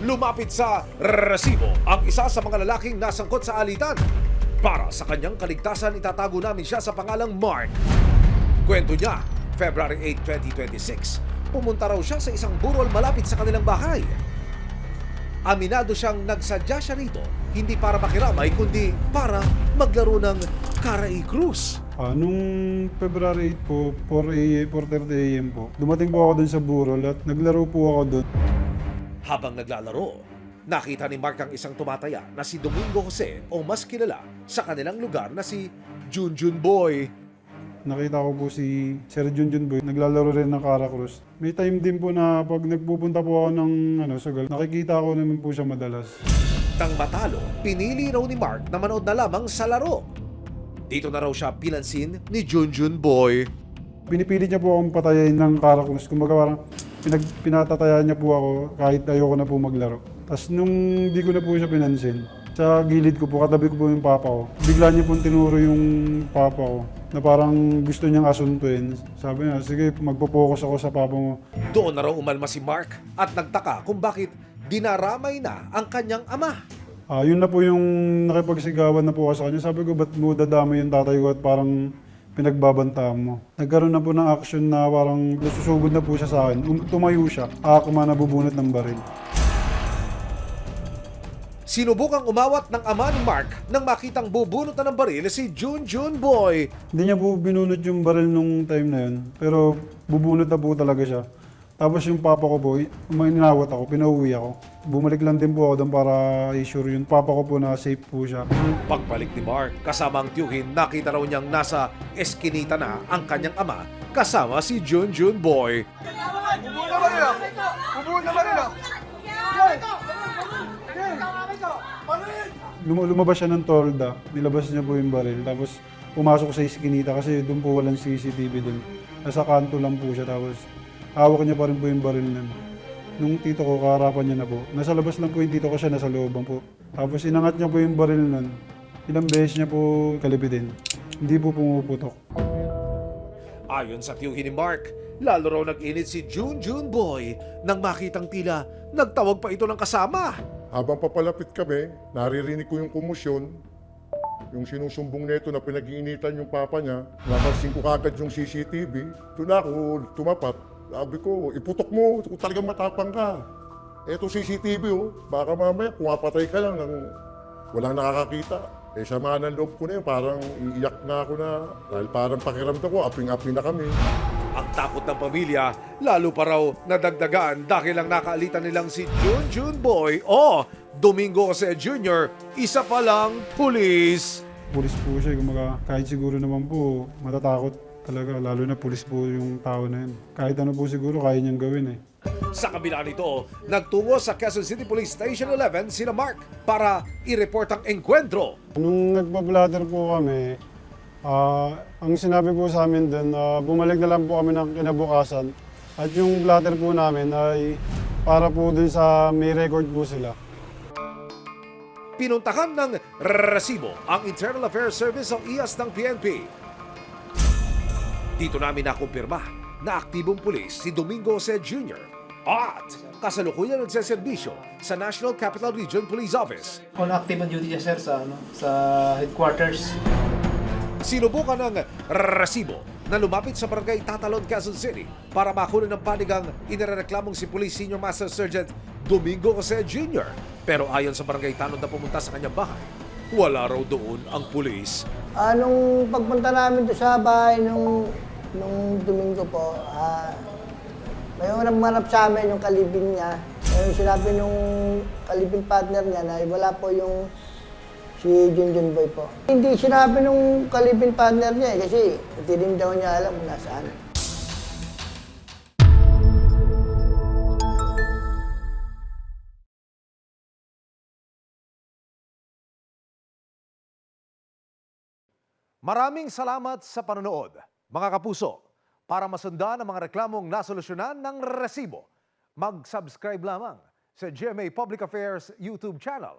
lumapit sa resibo ang isa sa mga lalaking nasangkot sa alitan. Para sa kanyang kaligtasan, itatago namin siya sa pangalang Mark. Kwento niya, February 8, 2026, pumunta raw siya sa isang burol malapit sa kanilang bahay. Aminado siyang nagsadya siya rito, hindi para makiramay, kundi para maglaro ng Karai Cruz. Nung February 8 po, 4:30 a.m. po, dumating po ako dun sa burol at naglaro po ako dun. Habang naglalaro, nakita ni Mark ang isang tumataya na si Domingo Jose o mas kilala sa kanilang lugar na si Junjun Boy. Nakita ko po si Sir Junjun Boy, naglalaro rin ng Kara Cruz. May time din po na pag nagpupunta po ako ng sugal, nakikita ko naman po siya madalas. Nang matalo, pinili raw ni Mark na manood na lamang sa laro. Dito na raw siya pinansin ni Junjun Boy. Pinipilit niya po akong patayin ng Kara Cruz. Kumbaga parang pinatatayaan niya po ako kahit ayoko na po maglaro. Tapos nung di ko na po siya pinansin, sa gilid ko po, katabi ko po yung papa ko. Bigla niya po tinuro yung papa ko na parang gusto niyang asuntuin. Sabi niya, sige, magpo-focus ako sa papa mo. Doon na raw umalma si Mark at nagtaka kung bakit dinaramay na ang kanyang ama. Yun na po yung nakipagsigawan na po ako sa kanya. Sabi ko, ba't mo dadamay yung tatay ko at parang pinagbabantaan mo? Nagkaroon na po ng action na parang nasusugod na po siya sa akin. Tumayo siya, ako man nabubunot ng baril. Sinubukang umawat ng ama ni Mark nang makitang bubunot na ng baril si Junjun Boy. Hindi niya po binunot yung baril nung time na yun, pero bubunot na po talaga siya. Tapos yung papa ko po, ninawat ako, pinauwi ako. Bumalik lang din po ako doon para i-sure yung papa ko po na safe po siya. Pagbalik ni Mark, kasama ang tiyuhin, nakita raw niyang nasa eskinita na ang kanyang ama kasama si Junjun Boy. Lumabas siya ng tolda, nilabas niya po yung baril. Tapos pumasok sa iskinita kasi doon po walang CCTV doon. Nasa kanto lang po siya, tapos hawak niya pa rin po yung baril nun. Nung tito ko, kaharapan niya na po. Nasa labas lang po yung tito ko, siya nasa looban po. Tapos inangat niya po yung baril nun. Ilang beses niya po kalipitin. Hindi po pumuputok. Ayon sa tiyuhin ni Mark, lalo raw nag-init si Junjun Boy nang makitang tila nagtawag pa ito ng kasama. Habang papalapit kami, naririnig ko yung kumusyon, yung sinusumbong nito na pinag-iinitan yung papa niya. Napansin ko kagad yung CCTV. Doon ako tumapat. Sabi ko, iputok mo kung talagang matapang ka. Eto CCTV baka mamaya pumapatay ka lang nang walang nakakakita. Sama ng loob ko na yun, parang iiyak na ako na. Dahil parang pakiramdam ko, aping-aping na kami. Ang takot ng pamilya, lalo pa raw nadagdagan dahil ang nakaalitan nilang si Junjun Boy o Domingo Jose Jr., isa pa lang pulis. Pulis po siya, kumaga, kahit siguro naman po, matatakot talaga, lalo na pulis po yung tao na yun. Kahit ano po siguro, kaya niyang gawin eh. Sa kabila nito, nagtungo sa Quezon City Police Station 11 sina Mark para i-report ang engkwentro. Nung nagpa-blatter po kami, ang sinabi po sa amin doon, bumalik na lang po kami ng kinabukasan. At yung blatter po namin ay para po dun sa may record po sila. Pinuntahan ng resibo ang Internal Affairs Service o IAS ng PNP. Dito namin nakumpirma na aktibong pulis si Domingo Jose Jr. at kasalukuyan nagseserbisyo sa National Capital Region Police Office. On active on duty siya, sir, sa headquarters. Sinubukan ng resibo na lumapit sa barangay Tatalon, Quezon City para makuha ng panigang inireklamong si Police Senior Master Sergeant Domingo Jose Jr. Pero ayon sa barangay tanod na pumunta sa kanyang bahay, wala raw doon ang pulis. Nung pagpunta namin doon sa bahay nung Domingo po, may nagmanap sa amin yung kalibing niya. Sinabi nung kalibing partner niya na wala po yung si Junjun Boy po. Hindi sinabi nung kalibing partner niya kasi hindi rin daw niya alam kung nasaan. Maraming salamat sa panonood, mga kapuso. Para masundan ang mga reklamong nasolusyonan ng resibo, mag-subscribe lamang sa GMA Public Affairs YouTube channel